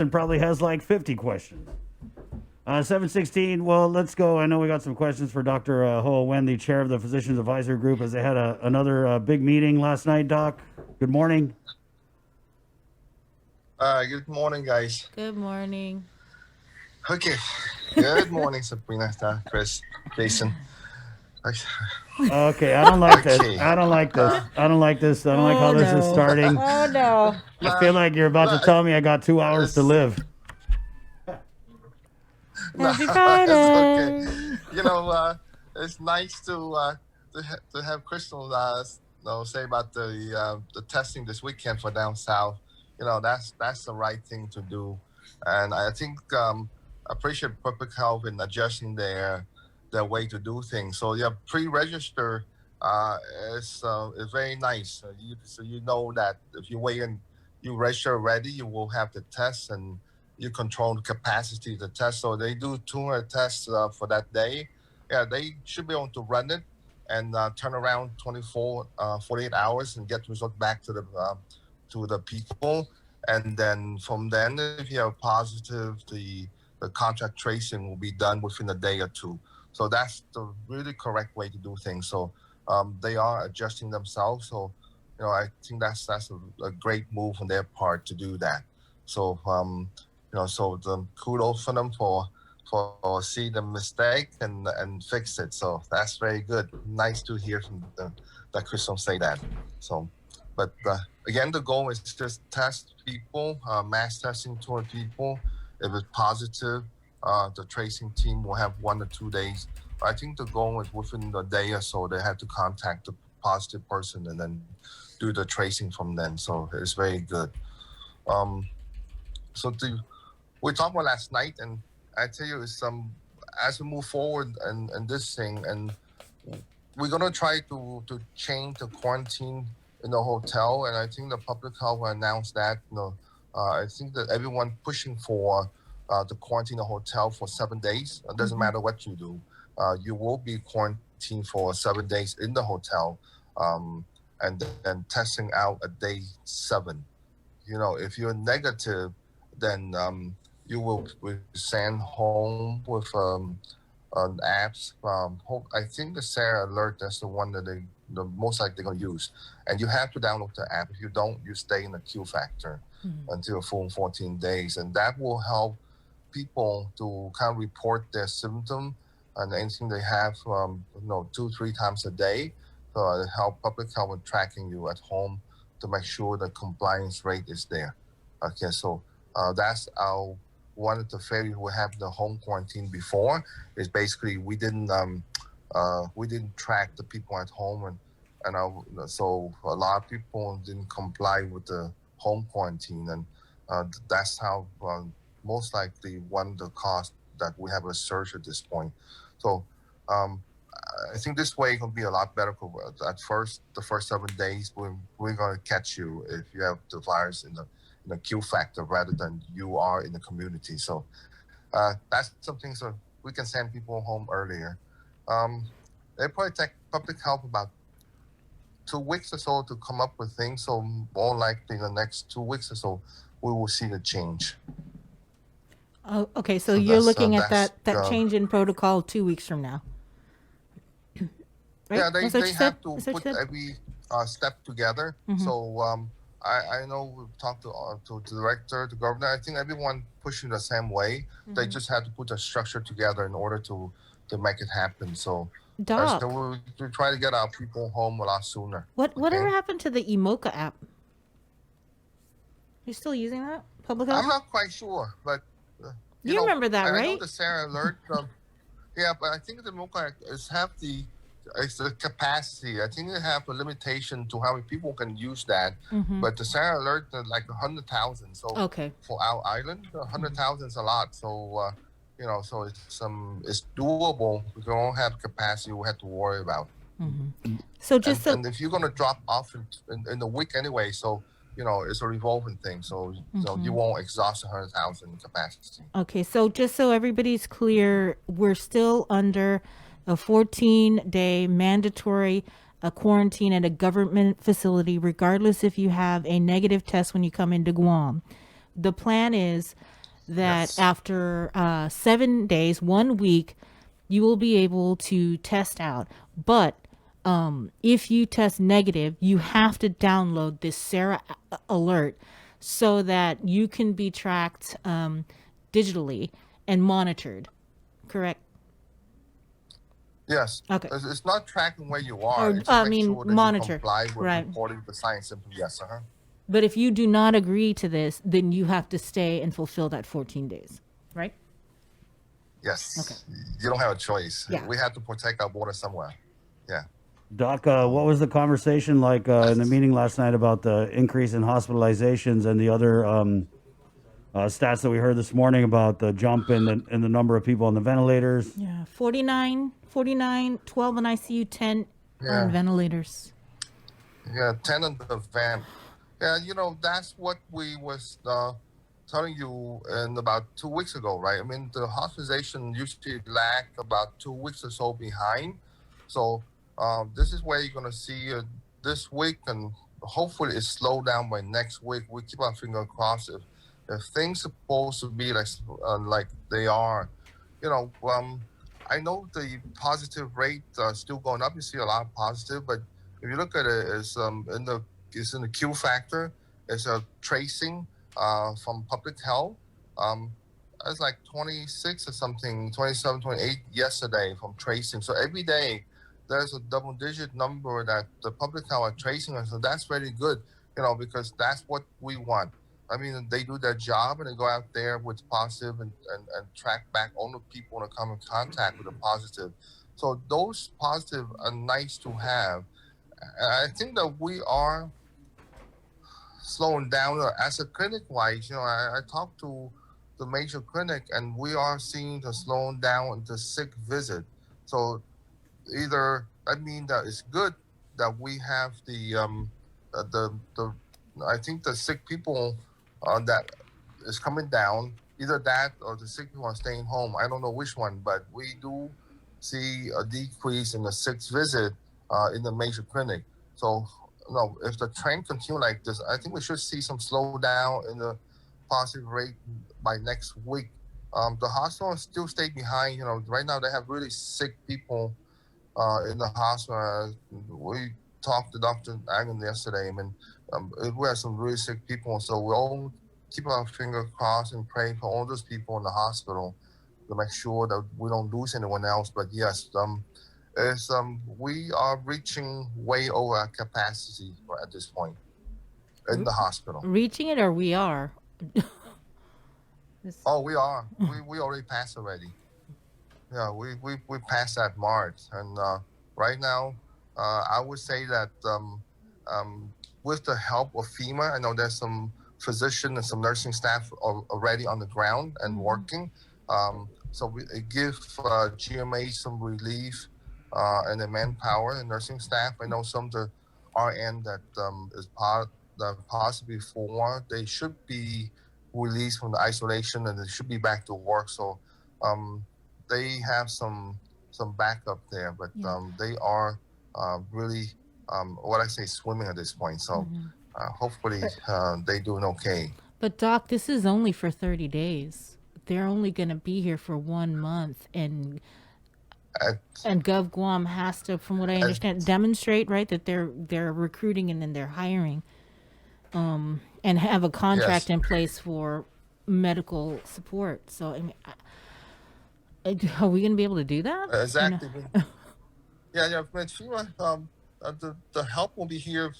and probably has like 50 questions. 716, well, let's go. I know we got some questions for Dr. Hoa Nguyen, the chair of the Physicians Advisory Group, as they had another big meeting last night, Doc. Good morning. Good morning, guys. Good morning. Okay. Good morning, Sabrina, Chris, Jason. Okay, I don't like this. Okay. I don't like this. I don't like this. I don't like how this is starting. Oh no. I feel like you're about to tell me I got 2 hours to live. Happy It's Friday. okay. It's nice to have Crystal say about the testing this weekend for down south. That's the right thing to do, and I think I appreciate public health in adjusting their way to do things. So yeah, pre-register is very nice. So you know that if you wait and you register already, you will have the test and you control the capacity of the test. So they do 200 tests for that day. Yeah, they should be able to run it and turn around 48 hours and get result back to the people. And then from then, if you have positive, the contact tracing will be done within a day or two. So that's the really correct way to do things. So they are adjusting themselves. So I think that's a great move on their part to do that. So so the kudos for them for see the mistake and fix it. So that's very good. Nice to hear from that Crystal say that. So, but again, the goal is just test people, mass testing 200 people. If it's positive, the tracing team will have 1 or 2 days. I think the goal is within a day or so, they have to contact the positive person and then do the tracing from then. So it's very good. So we talked about last night, and I tell you, as we move forward and this thing, and we're gonna try to change the quarantine in the hotel, and I think the public health will announce that. I think that everyone pushing for the quarantine the hotel for 7 days. It doesn't matter what you do, you will be quarantined for 7 days in the hotel, and then testing out at day 7. If you're negative, then you will be sent home with an apps. I think the Sarah Alert, that's the one that the most likely they're going to use. And you have to download the app. If you don't, you stay in the Q factor until a full 14 days. And that will help people to kind of report their symptom and anything they have 2-3 times a day. So it help public health with tracking you at home to make sure the compliance rate is there. Okay, so that's our one of the failures we have the home quarantine before is basically we didn't track the people at home and so a lot of people didn't comply with the home quarantine, and that's how most likely one of the costs that we have a surge at this point. So I think this way can be a lot better. At the first 7 days, we're going to catch you if you have the virus in the Q factor rather than you are in the community. So that's something so we can send people home earlier. They probably take public health about 2 weeks or so to come up with things. So more likely the next 2 weeks or so, we will see the change. Oh, okay. So you're looking at that change in protocol 2 weeks from now. Right? Yeah, they have to put every step together. So I know we've talked to the director, the governor. I think everyone pushing the same way. They just have to put a structure together in order to make it happen. So, Doc, so we try to get our people home a lot sooner. Whatever happened to the Emoca app? You still using that? Public health? I'm not quite sure, but you remember that, right? I know the Sarah Alert. Yeah, but I think the Emoca it's the capacity. I think they have a limitation to how many people can use that. But the Sarah Alert, like 100,000. So for our island, 100,000 is a lot. So so it's doable. We don't have capacity we have to worry about. So and if you're going to drop off in the week anyway, so it's a revolving thing. So you won't exhaust 100,000 capacity. Okay, so just so everybody's clear, we're still under a 14-day mandatory quarantine at a government facility, regardless if you have a negative test when you come into Guam. the plan is that Yes. after 7 days, 1 week, you will be able to test out. But if you test negative, you have to download this Sarah alert so that you can be tracked digitally and monitored. Correct? Yes. Okay. It's not tracking where you are. Or, It just I makes mean, sure that you monitor. comply with Right. reporting the signs symptoms. Yes. But if you do not agree to this, then you have to stay and fulfill that 14 days. Right? Yes. Okay. You don't have a choice. Yeah. We have to protect our border somewhere. Yeah. Doc, what was the conversation like in the meeting last night about the increase in hospitalizations and the other stats that we heard this morning about the jump in the number of people on the ventilators? Yeah. 49, 12 on ICU, 10 on Yeah. ventilators. Yeah. 10 on the van. Yeah. That's what we was telling you in about 2 weeks ago, right? I mean, the hospitalization usually lag about 2 weeks or so behind. So this is where you're going to see this week, and hopefully it slow down by next week. We keep our finger crossed. If things supposed to be like they are, I know the positive rate still going up. You see a lot of positive, but if you look at it, it's in the Q factor. It's a tracing from public health. It's like 26 or something, 27, 28 yesterday from tracing. So every day there's a double digit number that the public health are tracing. And so that's very good, because that's what we want. I mean, they do their job and they go out there with positive and track back all the people that come in contact with a positive. So those positive are nice to have. I think that we are slowing down as a clinic wise. I talked to the major clinic and we are seeing the slowing down the sick visit. So either that means that it's good that we have the I think the sick people that is coming down, either that or the sick people are staying home. I don't know which one, but we do see a decrease in the sick visit in the major clinic. So no, if the trend continue like this, I think we should see some slowdown in the positive rate by next week. The hospital still stay behind. Right now they have really sick people in the hospital. We talked to Dr. Agan yesterday. I mean, we have some really sick people, so we all keep our fingers crossed and pray for all those people in the hospital to make sure that we don't lose anyone else. But yes, we are reaching way over our capacity at this point in the hospital. Reaching it, or we are? Oh, we are. We already passed already. Yeah, we passed that mark, and right now, I would say that with the help of FEMA, I know there's some physician and some nursing staff already on the ground and working. So it give GMA some relief and the manpower and nursing staff. I know some of the RN that is possibly for they should be released from the isolation and they should be back to work. So they have some backup there, but they are really what I say swimming at this point. So hopefully they doing okay. But Doc, this is only for 30 days. They're only going to be here for 1 month, and Gov Guam has to, from what I understand, demonstrate right that they're recruiting and then they're hiring, and have a contract in place for medical support. So I mean, are we going to be able to do that? Exactly. Yeah. But FEMA, the help will be here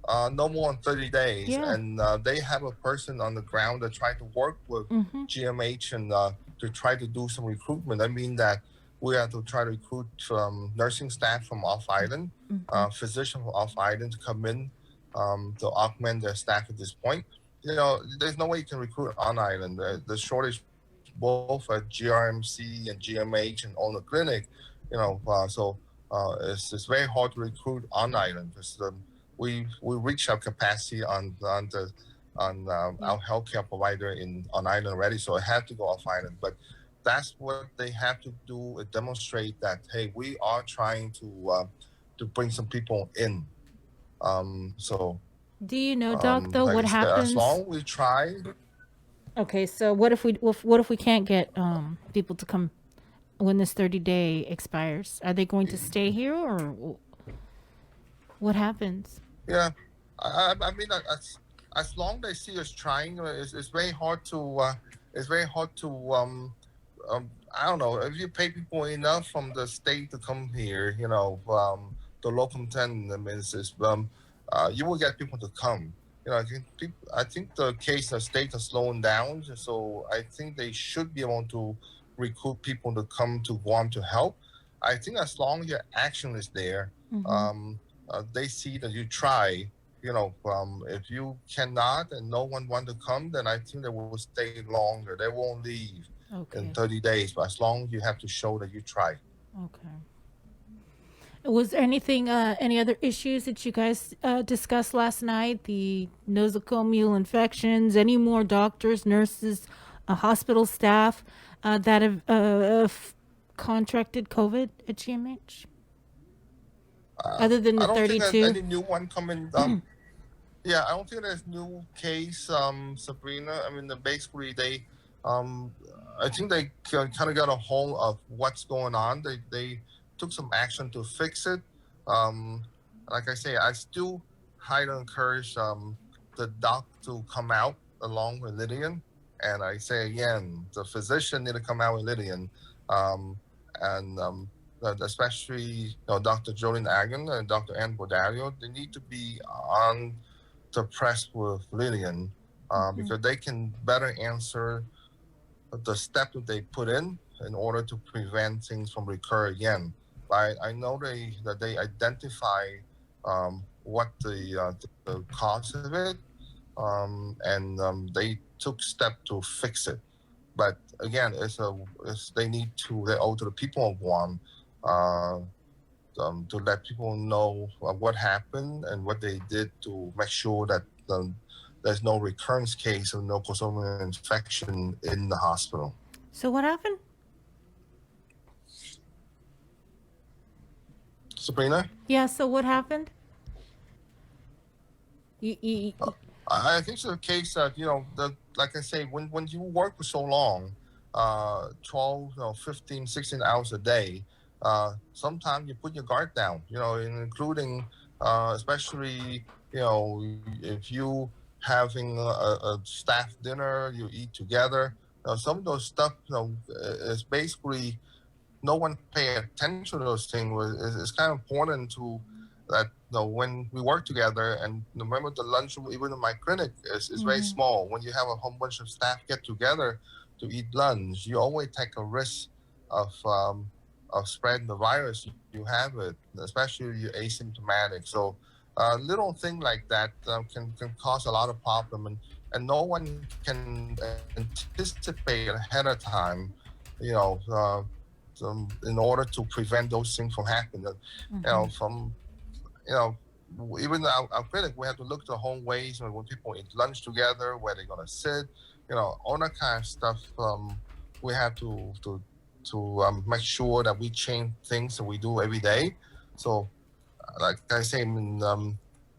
no more than 30 days. Yeah. And they have a person on the ground that try to work with GMH and to try to do some recruitment. I mean that we have to try to recruit nursing staff from off-island, physicians from off-island to come in to augment their staff at this point. There's no way you can recruit on-island. The shortage both at GRMC and GMH and on the clinic, so it's very hard to recruit on island because we reach our capacity on our healthcare provider on island already, so it had to go off island. But that's what they have to do, demonstrate that hey, we are trying to bring some people in. So Do you know, Doc, though, Like I what said, as happens? long we try. Okay, so what if we can't get people to come when this 30-day expires? Are they going to stay here, or what happens? Yeah, I mean, as long they see us trying, it's very hard to I don't know, if you pay people enough from the state to come here, the local tenant, I mean, you will get people to come. I think the case of state is slowing down, so I think they should be able to recruit people to come to Guam to help. I think as long as your action is there, Mm-hmm. they see that you try. If you cannot and no one want to come, then I think they will stay longer. They won't leave in Okay. 30 days, but as long as you have to show that you try. Okay. Was there anything, any other issues that you guys discussed last night? The nosocomial infections, any more doctors, nurses, hospital staff that have contracted COVID at GMH? Other than I the don't think there's 32? any new one coming. Yeah, I don't think there's new case, Sabrina. I mean, basically um, I think they kind of got a hold of what's going on. They took some action to fix it. Um, like I say, I still highly encourage the doc to come out along with Lydian. And I say again, the physician need to come out with Lydian, and especially Dr. Jolene Agan and Dr. Ann Bodario. They need to be on the press with Lillian, because they can better answer the step that they put in order to prevent things from recur again. I know that they identify what the cause of it, and they took step to fix it. But again, they owe to the people of Guam, to let people know what happened and what they did to make sure that there's no recurrence case of nosocomial infection in the hospital. So what happened? Sabrina? Yeah, so what happened? You I think it's a case that, like I say, when you work for so long, 12, 15, 16 hours a day, sometimes you put your guard down, including, especially, if you having a staff dinner, you eat together. Some of those stuff, is basically no one pay attention to those things. It's kind of important to that when we work together. And remember, the lunchroom even in my clinic is very small. When you have a whole bunch of staff get together to eat lunch, you always take a risk of spreading the virus. You have it, especially if you're asymptomatic. So little thing like that can cause a lot of problem, and no one can anticipate ahead of time, you know, in order to prevent those things from happening. From you know, even our clinic, we have to look at the home ways when people eat lunch together, where they're gonna sit, all that kind of stuff. We have to make sure that we change things that we do every day. So, like I say, I mean,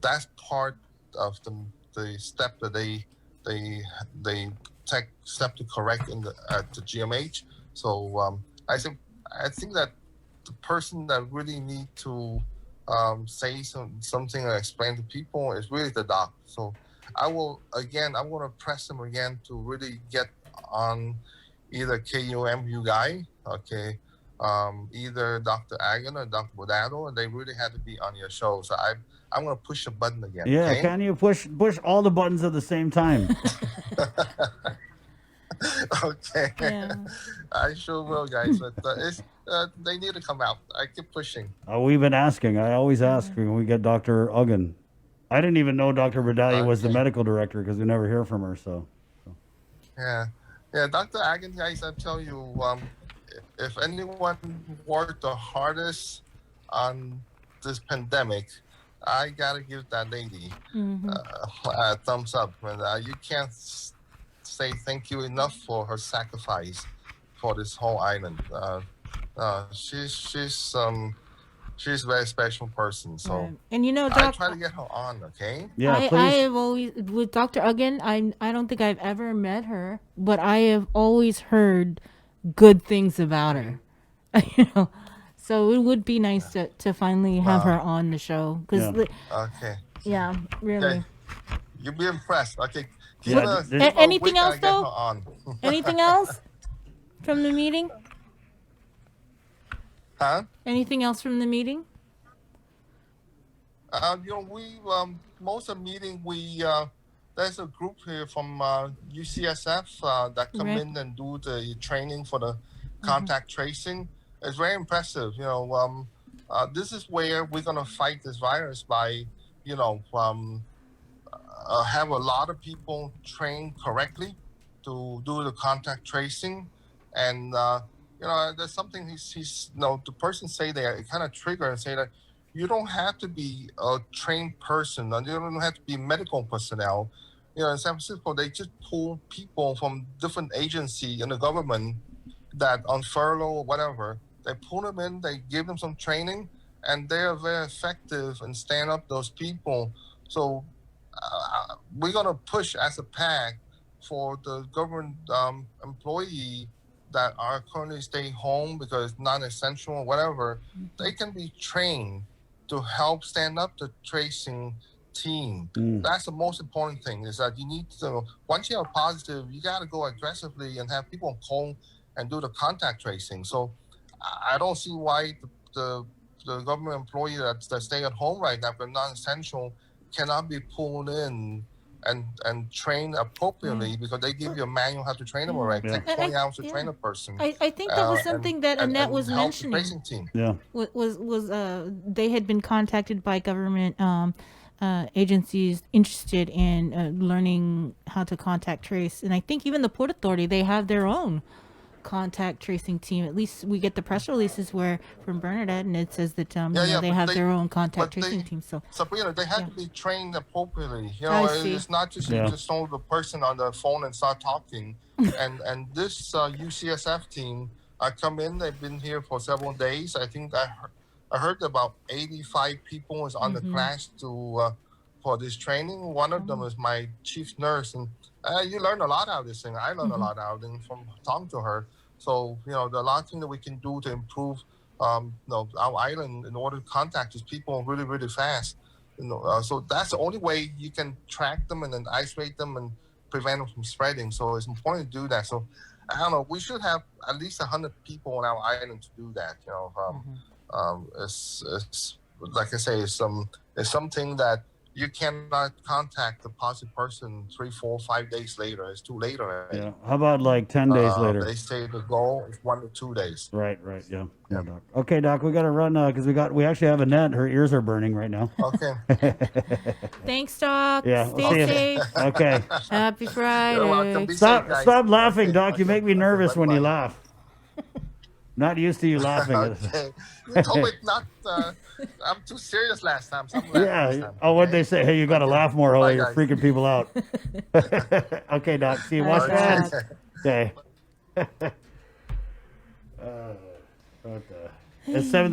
that's part of the step that they take step to correct at the GMH. So I think that the person that really need to say something or explain to people is really the doc. So I want to press them again to really get on either KUMU guy, okay, either Dr. Agan or Dr. Bodado, and they really had to be on your show. So I'm going to push a button again. Yeah, okay? can you push all the buttons at the same time? Okay. Yeah. I sure will, guys. But they need to come out. I keep pushing. We've been asking. I always ask when we get Dr. Uggan. I didn't even know Dr. Badalia was the Okay. medical director because we never hear from her. So Yeah. Yeah, Dr. Agan, guys, I tell you, if anyone worked the hardest on this pandemic, I gotta give that lady a thumbs up. And you can't say thank you enough for her sacrifice for this whole island. She's she's a very special person. So Right. And I Doc, try to get her on. Okay. Yeah, I please. have always with Dr. Uggen, I don't think I've ever met her, but I have always heard good things about her. you know, so it would be nice to finally have her on the show because Yeah. Okay. yeah, really. Okay. You'll be impressed. Okay. Give Yeah, her, did- give her a Anything week and else I get her though? on. Anything else from the meeting? Huh? Anything else from the meeting? We most of the meeting there's a group here from UCSF that come Right. in and do the training for the contact tracing. It's very impressive. This is where we're gonna fight this virus by have a lot of people trained correctly to do the contact tracing, and there's something the person say there, it kind of trigger and say that you don't have to be a trained person, and you don't have to be medical personnel. In San Francisco, they just pull people from different agency in the government that on furlough or whatever. They pull them in, they give them some training, and they are very effective and stand up those people. So we're gonna push as a pack for the government employee that are currently stay home because non-essential or whatever. They can be trained to help stand up the tracing team. That's the most important thing, is that you need to, once you are positive, you got to go aggressively and have people call and do the contact tracing. So I don't see why the government employee that stay at home right now, if they're non-essential, cannot be pulled in and trained appropriately, because they give you a manual how to train them already. Yeah. It takes 20 hours to train a person. I think that was something that Annette was help the mentioning. tracing team. Yeah. Was they had been contacted by government agencies interested in learning how to contact trace, and I think even the Port Authority, they have their own contact tracing team. At least we get the press releases where from Bernadette, and it says that they but have their own contact but tracing they- team. So Sabrina, they have to be trained appropriately. I see. It's not just Yeah. you just hold the person on the phone and start talking. and this UCSF team, I come in. They've been here for several days. I think I heard about 85 people is on the class to for this training. One of them is my chief nurse, and you learn a lot out of this thing. I learned a lot out of it from talking to her. So there are a lot of things that we can do to improve our island in order to contact these people really, really fast. So that's the only way you can track them and then isolate them and prevent them from spreading. So it's important to do that. So I don't know. We should have at least 100 people on our island to do that. It's like I say, it's something that you cannot contact the positive person 3, 4, 5 days later. It's too late already. Yeah. How about like 10 days later? They say the goal is 1 to 2 days. Right. Yeah. Yeah, Doc. Okay, Doc, we got to run because we actually have Annette. Her ears are burning right now. Okay. thanks, Doc. Yeah. We'll see Stay you. safe. Okay. Happy Friday. You're welcome. Be safe, Stop guys. laughing, Okay, Doc. You make me nervous when you bye-bye. laugh. Not used to you laughing. Okay. You told me not. I'm too serious last time. So I'm laughing this Yeah. time, Oh, what'd okay? they say? Hey, you got to laugh more. Oh, Bye, you're guys. freaking people out. Okay, Doc. See you. Bye, Wash your Doc. hands. Okay. What the? It's 7:30.